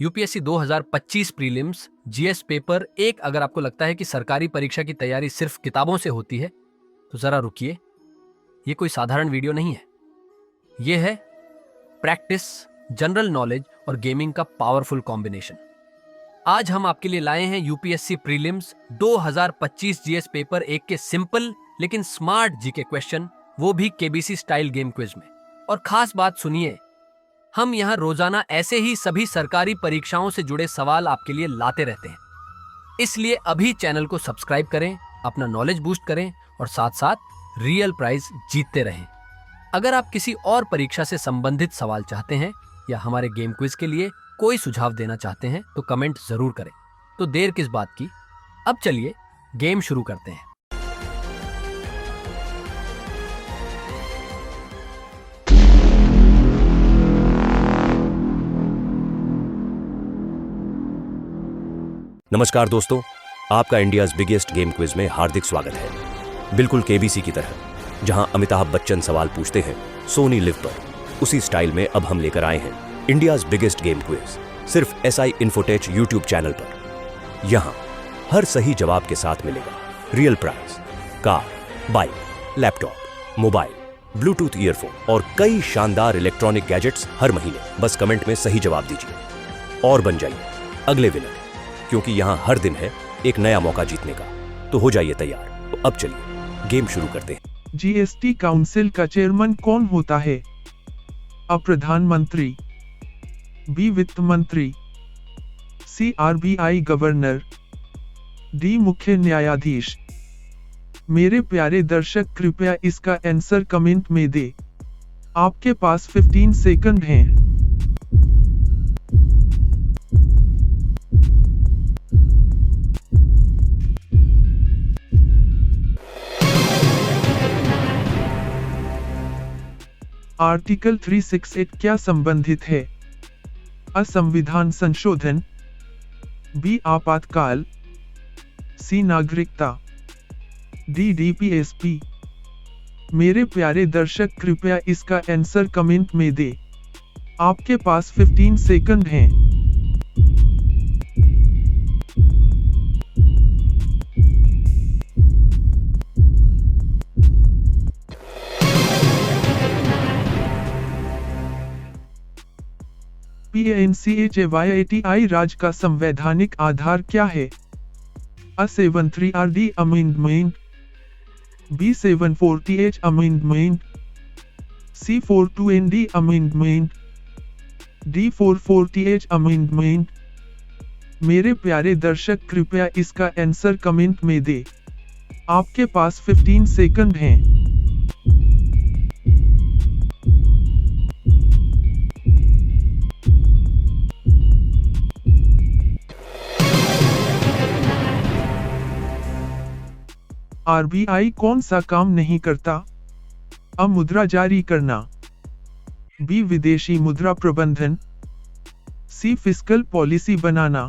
UPSC 2025 prelims GS paper एक। अगर आपको लगता है कि सरकारी परीक्षा की तैयारी सिर्फ किताबों से होती है तो जरा रुकिए, ये कोई साधारण वीडियो नहीं है। ये है प्रैक्टिस, जनरल नॉलेज और गेमिंग का पावरफुल कॉम्बिनेशन। आज हम आपके लिए लाए हैं यूपीएससी प्रीलिम्स 2025 जीएस पेपर एक के सिंपल लेकिन स्मार्ट जीके क्वेश्चन, वो भी केबीसी स्टाइल गेम क्विज में। और खास बात सुनिए, हम यहां रोजाना ऐसे ही सभी सरकारी परीक्षाओं से जुड़े सवाल आपके लिए लाते रहते हैं। इसलिए अभी चैनल को सब्सक्राइब करें, अपना नॉलेज बूस्ट करें और साथ साथ रियल प्राइज जीतते रहें। अगर आप किसी और परीक्षा से संबंधित सवाल चाहते हैं या हमारे गेम क्विज के लिए कोई सुझाव देना चाहते हैं तो कमेंट जरूर करें। तो देर किस बात की, अब चलिए गेम शुरू करते हैं। नमस्कार दोस्तों, आपका इंडियाज़ बिगेस्ट गेम क्विज में हार्दिक स्वागत है। बिल्कुल केबीसी की तरह, जहां अमिताभ बच्चन सवाल पूछते हैं सोनी लिव पर, उसी स्टाइल में अब हम लेकर आए हैं इंडियाज़ बिगेस्ट गेम क्विज, सिर्फ एसआई इन्फोटेक यूट्यूब चैनल पर। यहां हर सही जवाब के साथ मिलेगा real prize, car, bike, laptop, mobile, Bluetooth earphone और कई शानदार इलेक्ट्रॉनिक गैजेट्स हर महीने। बस कमेंट में सही जवाब दीजिए और बन जाइए अगले विनर, क्योंकि यहां हर दिन है एक नया मौका जीतने का। तो हो जाइए तैयार। तो अब चलिए गेम शुरू करते हैं। जीएसटी काउंसिल का चेयरमैन कौन होता है? अ प्रधानमंत्री, बी वित्त मंत्री, सी आरबीआई गवर्नर, डी मुख्य न्यायाधीश। मेरे प्यारे दर्शक, कृपया इसका आंसर कमेंट में दे। आपके पास 15 सेकंड हैं। आर्टिकल 368 क्या संबंधित है? अ संविधान संशोधन, बी आपातकाल, सी नागरिकता, डी डीपीएसपी। मेरे प्यारे दर्शक, कृपया इसका आंसर कमेंट में दे। आपके पास 15 सेकंड हैं। PNCHAYATI राज्य का संवैधानिक आधार क्या है? A 73RD amendment, B 740H amendment, C 42ND amendment, D 440H amendment. मेरे प्यारे दर्शक, कृपया इसका आंसर कमेंट में दे। आपके पास 15 सेकंड हैं। आरबीआई कौन सा काम नहीं करता? अ मुद्रा जारी करना, बी विदेशी मुद्रा प्रबंधन, सी फिस्कल पॉलिसी बनाना,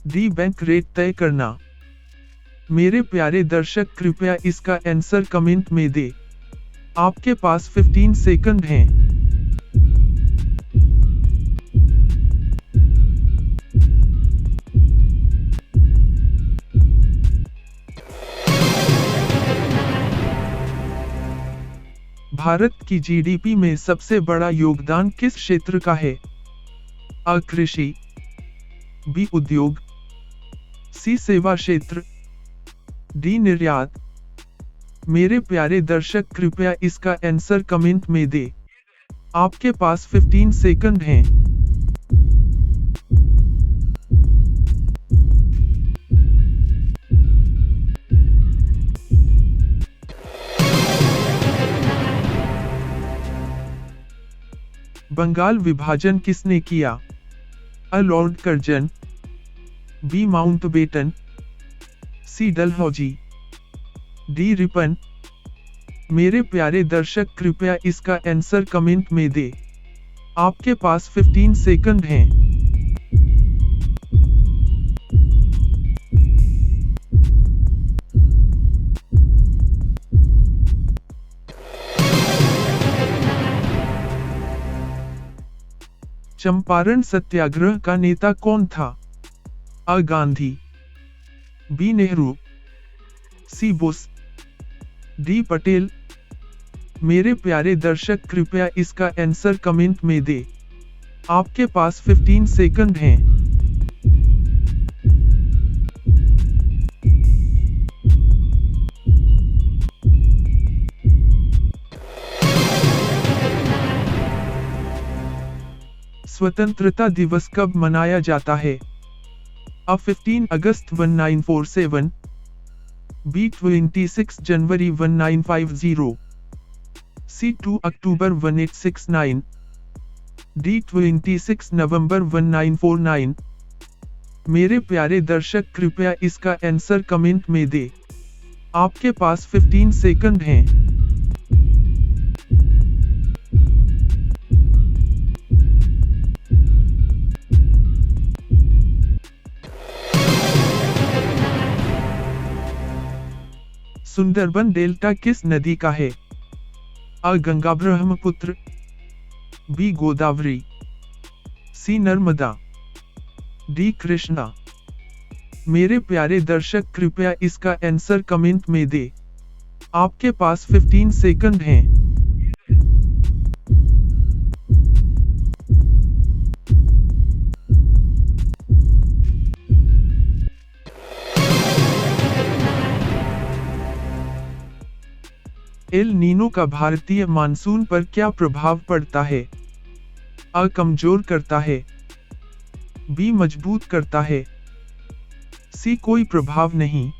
डी बैंक रेट तय करना। मेरे प्यारे दर्शक, कृपया इसका आंसर कमेंट में दे। आपके पास 15 सेकंड हैं। भारत की जीडीपी में सबसे बड़ा योगदान किस क्षेत्र का है? अ कृषि, बी उद्योग, सी सेवा क्षेत्र, डी निर्यात। मेरे प्यारे दर्शक, कृपया इसका आंसर कमेंट में दे। आपके पास 15 सेकंड हैं। बंगाल विभाजन किसने किया? अ लॉर्ड कर्जन, बी माउंटबेटन, सी डलहौजी, डी रिपन। मेरे प्यारे दर्शक, कृपया इसका आंसर कमेंट में दे। आपके पास 15 सेकंड हैं। चंपारण सत्याग्रह का नेता कौन था? अ गांधी, बी नेहरू, सी बोस, डी पटेल। मेरे प्यारे दर्शक कृपया इसका आंसर कमेंट में दें। आपके पास 15 सेकंड हैं। स्वतंत्रता दिवस कब मनाया जाता है? अ 15 अगस्त 1947, बी 26 जनवरी 1950, सी 2 अक्टूबर 1869, डी 26 नवंबर 1949। मेरे प्यारे दर्शक कृपया इसका आंसर कमेंट में दें। आपके पास 15 सेकंड हैं। सुंदरबन डेल्टा किस नदी का है? अ गंगा ब्रह्मपुत्र, बी गोदावरी, सी नर्मदा, डी कृष्णा। मेरे प्यारे दर्शक कृपया इसका आंसर कमेंट में दें। आपके पास 15 सेकंड हैं। एल नीनो का भारतीय मानसून पर क्या प्रभाव पड़ता है? अ कमजोर करता है, बी मजबूत करता है, सी कोई प्रभाव नहीं,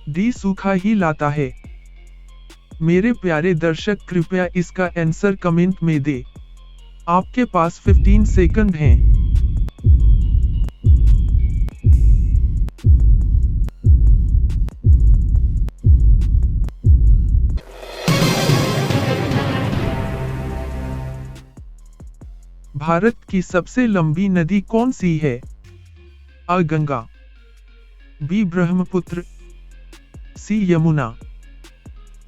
डी सूखा ही लाता है। मेरे प्यारे दर्शक कृपया इसका आंसर कमेंट में दें। आपके पास 15 सेकंड हैं। भारत की सबसे लंबी नदी कौन सी है? अ गंगा, बी ब्रह्मपुत्र, सी यमुना,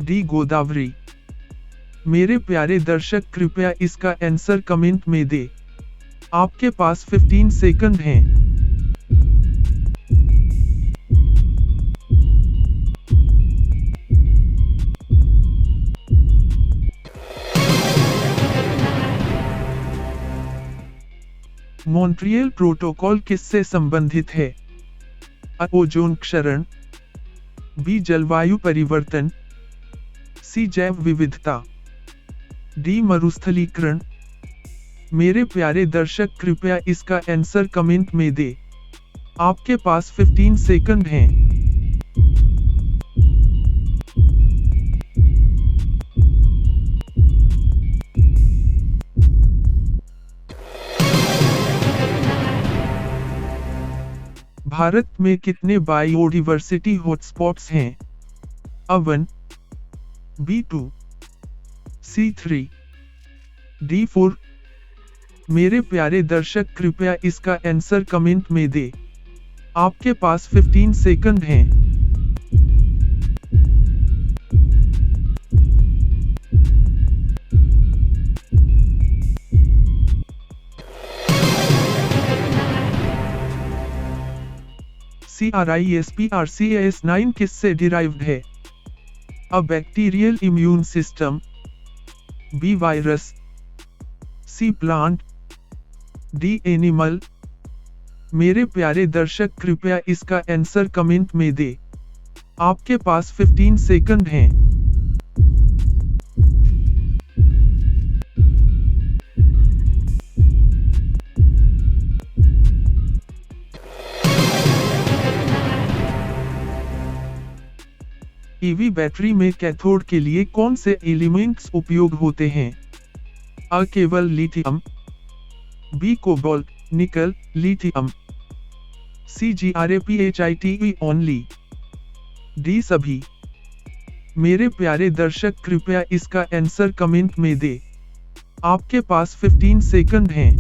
डी गोदावरी। मेरे प्यारे दर्शक कृपया इसका आंसर कमेंट में दें। आपके पास 15 सेकंड हैं। मॉन्ट्रियल प्रोटोकॉल किससे संबंधित है? अ ओजोन क्षरण, बी जलवायु परिवर्तन, सी जैव विविधता, डी मरुस्थलीकरण। मेरे प्यारे दर्शक कृपया इसका आंसर कमेंट में दें। आपके पास 15 सेकंड हैं। भारत में कितने बायोडाइवर्सिटी हॉटस्पॉट्स हैं? अ 1, बी 2, सी 3, डी 4। मेरे प्यारे दर्शक कृपया इसका आंसर कमेंट में दें। आपके पास 15 सेकंड हैं। CRISPR-Cas9 किससे डिराइव्ड है? A bacterial immune system, B virus, C plant, D animal. मेरे प्यारे दर्शक कृपया इसका आंसर कमेंट में दें। आपके पास 15 सेकंड हैं। ईवी बैटरी में कैथोड के लिए कौन से एलिमेंट्स उपयोग होते हैं? अ केवल लिथियम, बी कोबाल्ट, निकल, लिथियम, सी GrAPHITE ओनली, डी सभी। मेरे प्यारे दर्शक कृपया इसका आंसर कमेंट में दें। आपके पास 15 सेकंड हैं।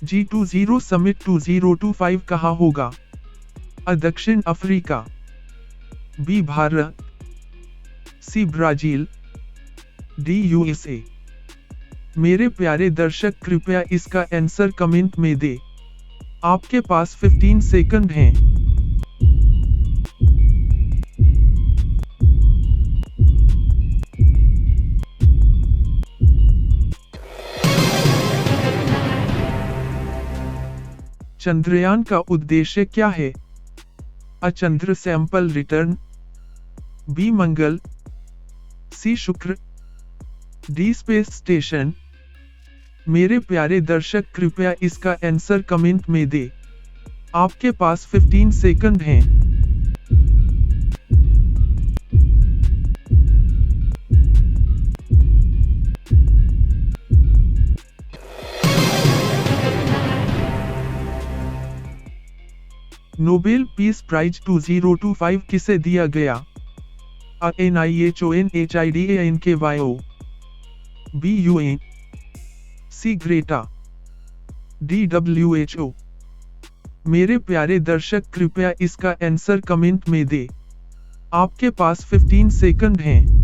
G20 समिट 2025 कहाँ होगा? अ दक्षिण Africa, B Bharat, C Brazil, D USA. मेरे प्यारे दर्शक कृपया इसका आंसर कमेंट में दे। आपके पास 15 सेकंड हैं। चंद्रयान का उद्देश्य क्या है? अ चंद्र सैंपल रिटर्न, बी मंगल, सी शुक्र, डी स्पेस स्टेशन। मेरे प्यारे दर्शक कृपया इसका आंसर कमेंट में दे। आपके पास 15 सेकंड हैं। नोबेल पीस प्राइज 2025 किसे दिया गया? A NIHONHIDANKYO, B UN, C Greta, D WHO। मेरे प्यारे दर्शक कृपया इसका आंसर कमेंट में दे। आपके पास 15 सेकंड हैं।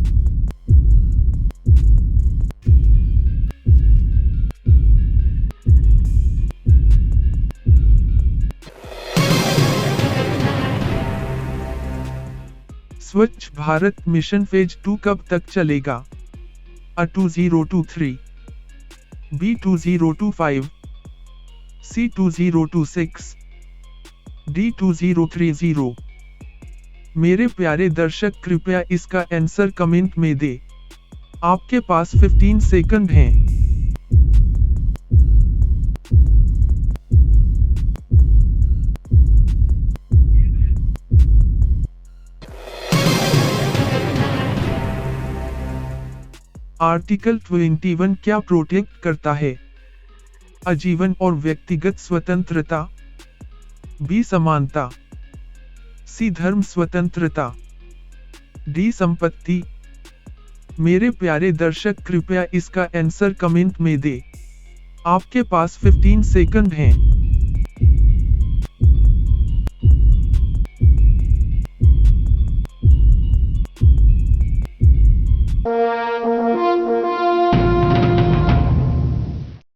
स्वच्छ भारत मिशन फेज 2 कब तक चलेगा? अ 2023, बी 2025, सी 2026, डी 2030। मेरे प्यारे दर्शक कृपया इसका आंसर कमेंट में दे। आपके पास 15 सेकंड हैं। आर्टिकल 21 क्या प्रोटेक्ट करता है? आजीवन और व्यक्तिगत स्वतंत्रता, बी समानता, सी धर्म स्वतंत्रता, डी संपत्ति। मेरे प्यारे दर्शक कृपया इसका आंसर कमेंट में दे। आपके पास 15 सेकंड हैं।